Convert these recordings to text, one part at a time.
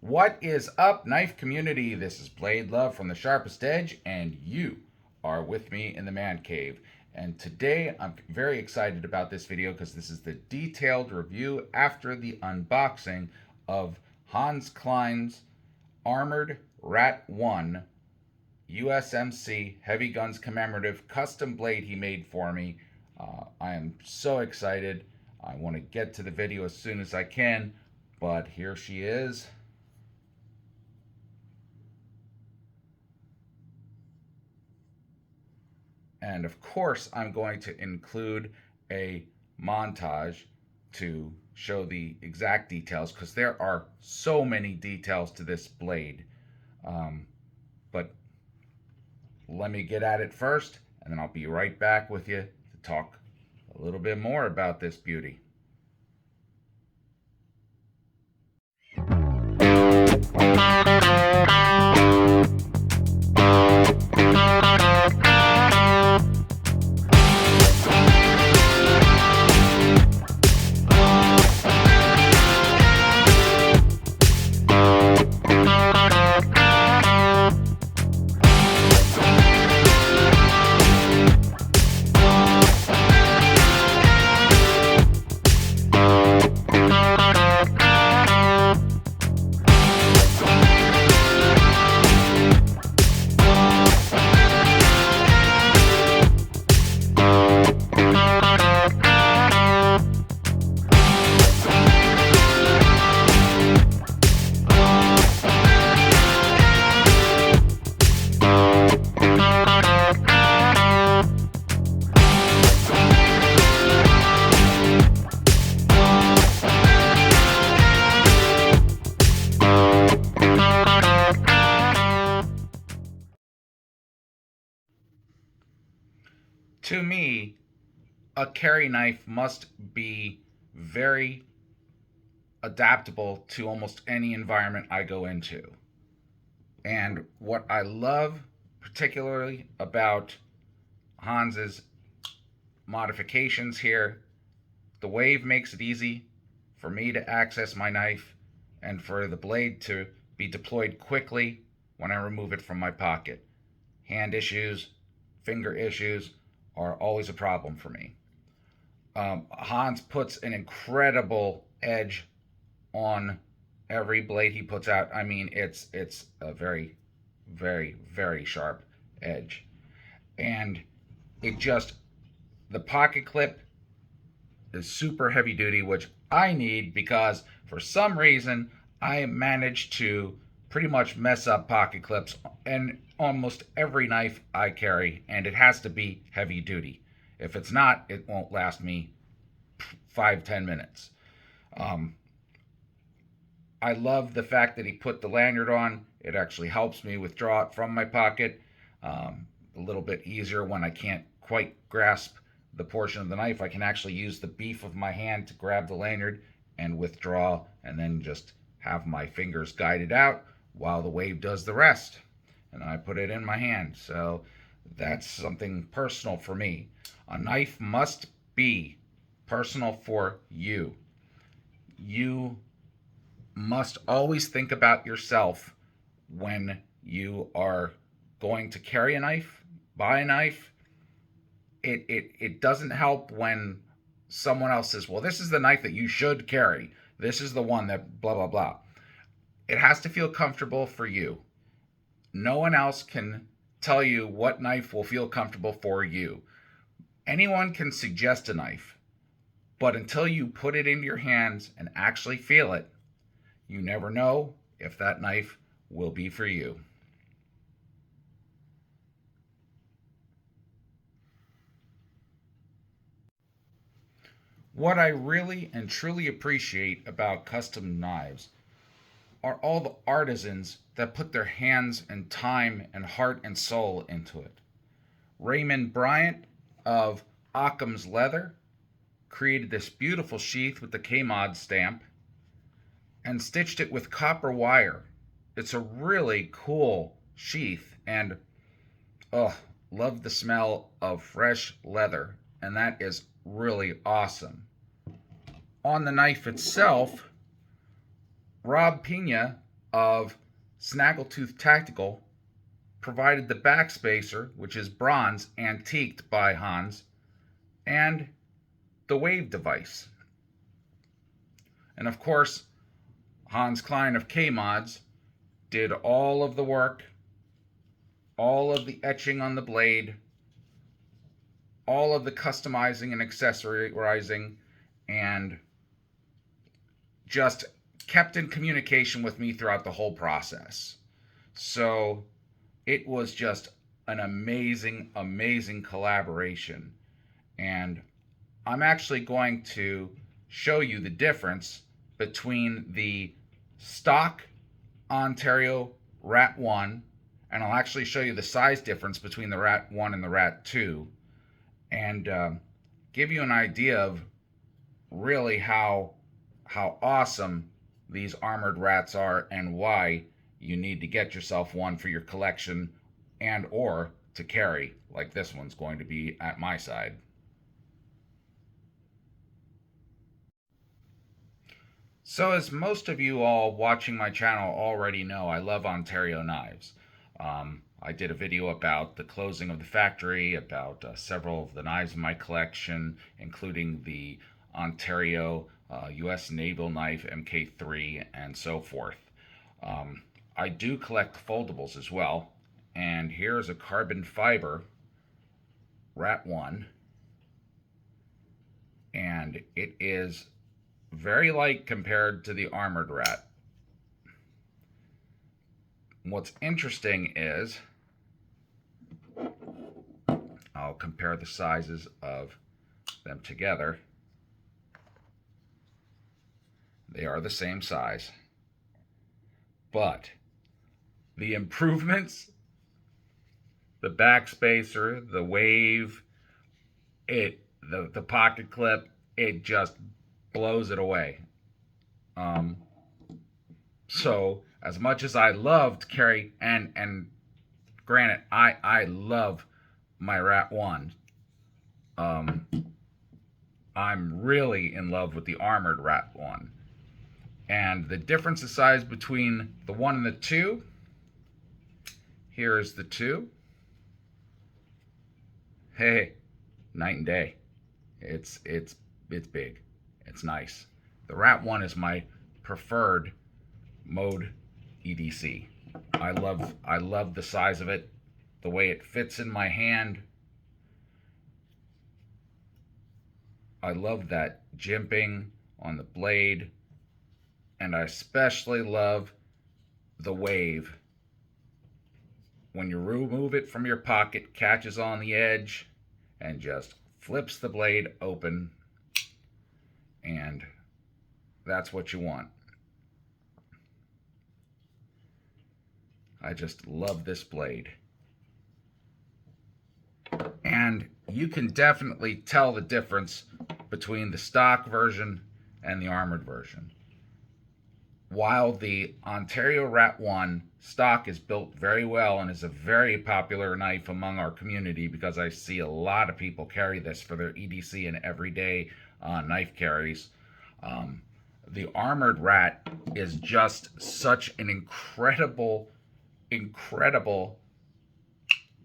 What is up, knife community? This is Blade Love from The Sharpest Edge, and you are with me in the man cave. And today I'm very excited about this video because this is the detailed review after the unboxing of Hans Klein's Armored Rat 1 USMC Heavy Guns Commemorative custom blade he made for me. I am so excited. I want to get to the video as soon as I can, but here she is. And of course, I'm going to include a montage to show the exact details because there are so many details to this blade. But let me get at it first, and then I'll be right back with you to talk a little bit more about this beauty. To me, a carry knife must be very adaptable to almost any environment I go into. And what I love particularly about Hans's modifications here, the wave makes it easy for me to access my knife and for the blade to be deployed quickly when I remove it from my pocket. Hand issues, finger issues are always a problem for me. Hans puts an incredible edge on every blade he puts out. I mean, it's a very, very, very sharp edge. And it just, the pocket clip is super heavy duty, which I need because for some reason I managed to pretty much mess up pocket clips and almost every knife I carry, and it has to be heavy duty. If it's not, it won't last me 5-10 minutes. I love the fact that he put the lanyard on. It actually helps me withdraw it from my pocket a little bit easier when I can't quite grasp the portion of the knife. I can actually use the beef of my hand to grab the lanyard and withdraw, and then just have my fingers guide it out while the wave does the rest. And I put it in my hand. So that's something personal for me. A knife must be personal for you. You must always think about yourself when you are going to carry a knife, buy a knife. It doesn't help when someone else says, well, this is the knife that you should carry. This is the one that blah, blah, blah. It has to feel comfortable for you. No one else can tell you what knife will feel comfortable for you. Anyone can suggest a knife, but until you put it into your hands and actually feel it, you never know if that knife will be for you. What I really and truly appreciate about custom knives are all the artisans that put their hands and time and heart and soul into it. Raymond Bryant of OCCAM'S leather created this beautiful sheath with the KLEIN stamp and stitched it with copper wire. It's a really cool sheath, and love the smell of fresh leather, and that is really awesome. On the knife itself, Rob Pena of Snaggletooth Tactical provided the backspacer, which is bronze, antiqued by Hans, and the wave device. And of course, Hans Klein of KMods did all of the work, all of the etching on the blade, all of the customizing and accessorizing, and just kept in communication with me throughout the whole process. So it was just an amazing, amazing collaboration. And I'm actually going to show you the difference between the stock Ontario Rat 1, and I'll actually show you the size difference between the Rat 1 and the Rat 2, and give you an idea of really how awesome these armored rats are and why you need to get yourself one for your collection and or to carry, like this one's going to be at my side. So as most of you all watching my channel already know, I love Ontario knives. I did a video about the closing of the factory, about several of the knives in my collection, including the Ontario US Naval Knife MK3 and so forth. I do collect foldables as well, and here's a carbon fiber Rat 1, and it is very light compared to the armored rat. What's interesting is, I'll compare the sizes of them together. They are the same size, but the improvements, the backspacer, the wave, the pocket clip, it just blows it away. So as much as I love to carry, and granted, I love my Rat 1, I'm really in love with the armored Rat 1. And the difference in size between the 1 and the 2, here is the 2. Hey, night and day. It's big. It's nice. The Rat 1 is my preferred mode EDC. I love the size of it, the way it fits in my hand. I love that jimping on the blade, and I especially love the wave. When you remove it from your pocket, catches on the edge and just flips the blade open, and that's what you want. I just love this blade. And you can definitely tell the difference between the stock version and the armored version. While the Ontario Rat 1 stock is built very well and is a very popular knife among our community, because I see a lot of people carry this for their EDC and everyday knife carries, the armored Rat is just such an incredible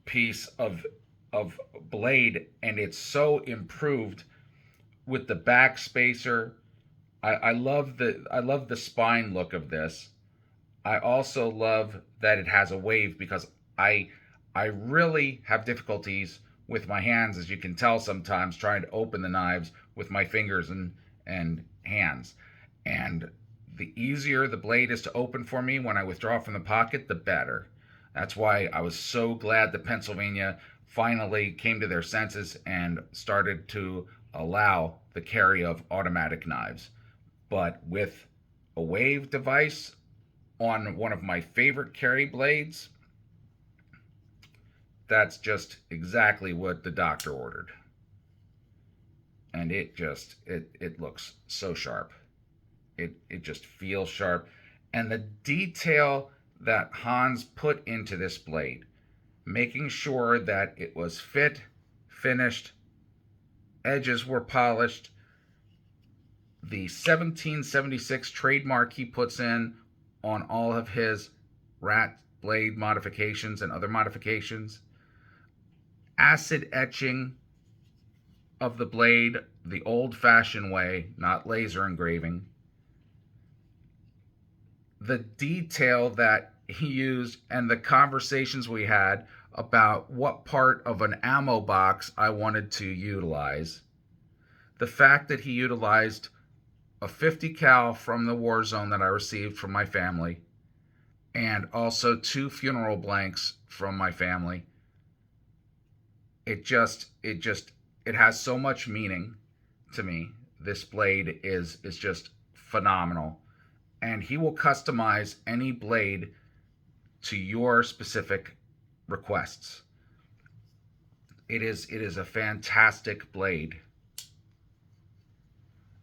piece of blade, and it's so improved with the back spacer. I love the spine look of this. I also love that it has a wave, because I really have difficulties with my hands, as you can tell sometimes, trying to open the knives with my fingers and hands. And the easier the blade is to open for me when I withdraw from the pocket, the better. That's why I was so glad that Pennsylvania finally came to their senses and started to allow the carry of automatic knives. But with a wave device on one of my favorite carry blades, that's just exactly what the doctor ordered. And it looks so sharp. It just feels sharp. And the detail that Hans put into this blade, making sure that it was fit, finished, edges were polished, the 1776 trademark he puts in on all of his rat blade modifications and other modifications, acid etching of the blade the old-fashioned way, not laser engraving, the detail that he used, and the conversations we had about what part of an ammo box I wanted to utilize, the fact that he utilized a 50 cal from the war zone that I received from my family, and also 2 funeral blanks from my family. It has so much meaning to me. This blade is just phenomenal. And he will customize any blade to your specific requests. It is a fantastic blade.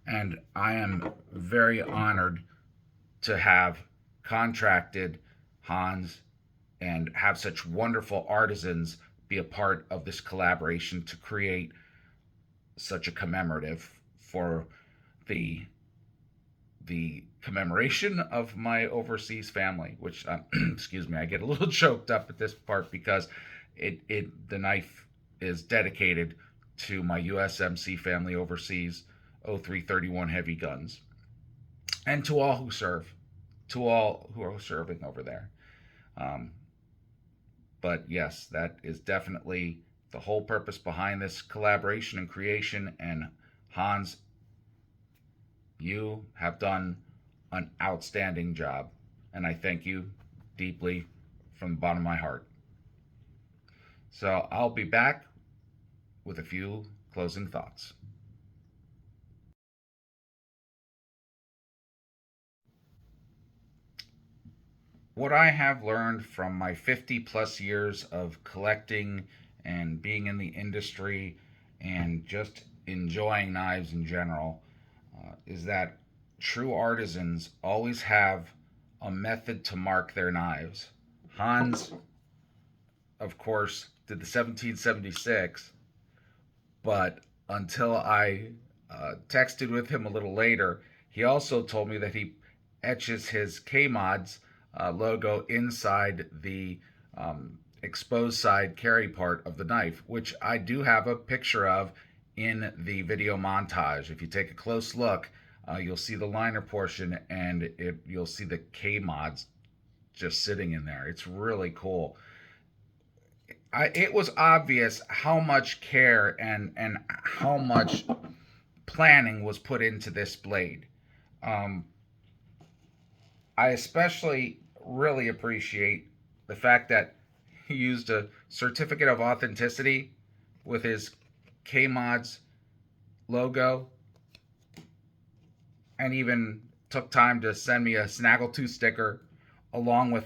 And I am very honored to have contracted Hans and have such wonderful artisans be a part of this collaboration to create such a commemorative for the commemoration of my overseas family, which excuse me, I get a little choked up at this part because the knife is dedicated to my USMC family overseas, 0331 heavy guns, and to all who serve, to all who are serving over there. But yes, that is definitely the whole purpose behind this collaboration and creation. And Hans, you have done an outstanding job, and I thank you deeply from the bottom of my heart. So I'll be back with a few closing thoughts. What I have learned from my 50 plus years of collecting and being in the industry and just enjoying knives in general is that true artisans always have a method to mark their knives. Hans, of course, did the 1776, but until I texted with him a little later, he also told me that he etches his KMODs logo inside the exposed side carry part of the knife, which I do have a picture of in the video montage. If you take a close look, you'll see the liner portion, and you'll see the KMODs just sitting in there. It's really cool. It was obvious how much care and how much planning was put into this blade. I especially really appreciate the fact that he used a certificate of authenticity with his KMODs logo, and even took time to send me a Snaggletooth sticker along with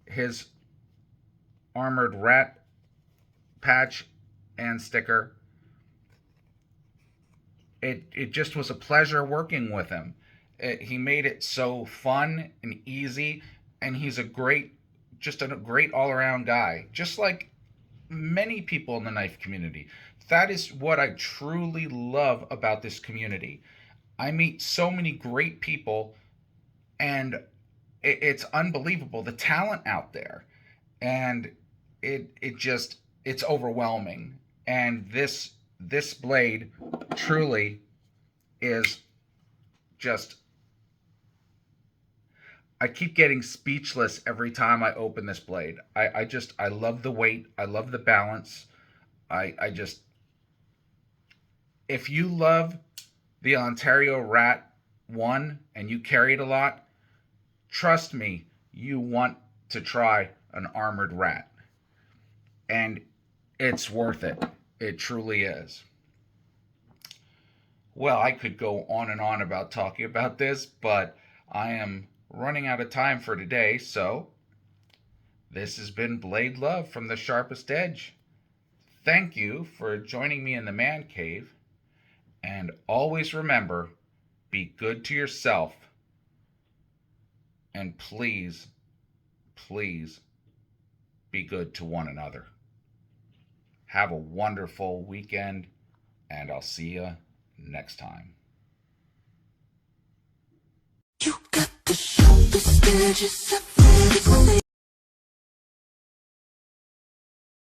his armored rat patch and sticker. It just was a pleasure working with him. He made it so fun and easy, and he's just a great all-around guy, just like many people in the knife community. That is what I truly love about this community. I meet so many great people, and it's unbelievable, the talent out there, and it's overwhelming. And this blade truly is just, I keep getting speechless every time I open this blade. I love the weight. I love the balance. If you love the Ontario Rat 1 and you carry it a lot, trust me, you want to try an armored rat. And it's worth it. It truly is. Well, I could go on and on about talking about this, but I am running out of time for today, so this has been Blade Love from The Sharpest Edge. Thank you for joining me in the man cave, and always remember, be good to yourself, and please, please be good to one another. Have a wonderful weekend, and I'll see you next time. Edge is a